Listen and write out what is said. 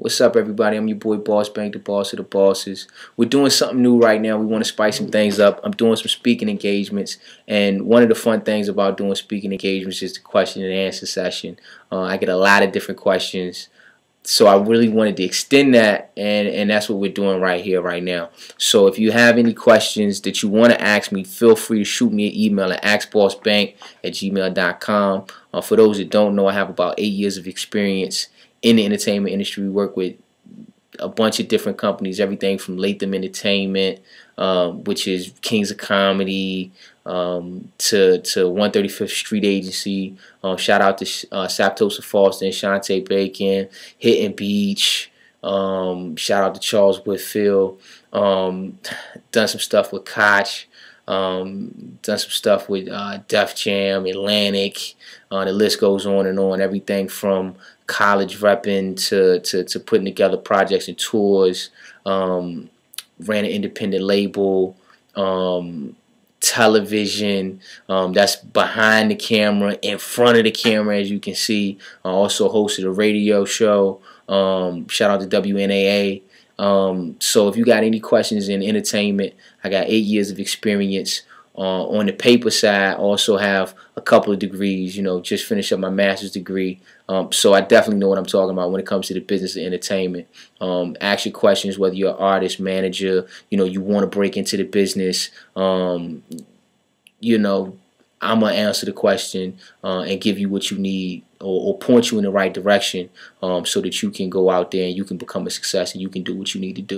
What's up, everybody? I'm your boy Boss Bank, the boss of the bosses. We're doing something new right now. We want to spice some things up. I'm doing some speaking engagements, and one of the fun things about doing speaking engagements is the question and answer session. I get a lot of different questions, so I really wanted to extend that, and that's what we're doing right here, right now. So if you have any questions that you want to ask me, feel free to shoot me an email at askbossbank@gmail.com. For those that don't know, I have about 8 years of experience in the entertainment industry. We work with a bunch of different companies, everything from Latham Entertainment, which is Kings of Comedy, to 135th Street Agency. Shout out to Saptosa Foster and Shantae Bacon, Hit and Beach. Shout out to Charles Whitfield. Done some stuff with Koch. Done some stuff with Def Jam, Atlantic. The list goes on and on. Everything from college repping to putting together projects and tours. Ran an independent label. Television, that's behind the camera, in front of the camera, as you can see. I also hosted a radio show. Shout out to WNAA. So if you got any questions in entertainment, I got 8 years of experience. On the paper side, I also have a couple of degrees, just finished up my master's degree. So I definitely know what I'm talking about when it comes to the business of entertainment. Ask your questions, whether you're an artist, manager, you want to break into the business. I'm going to answer the question and give you what you need, or point you in the right direction, so that you can go out there and you can become a success and you can do what you need to do.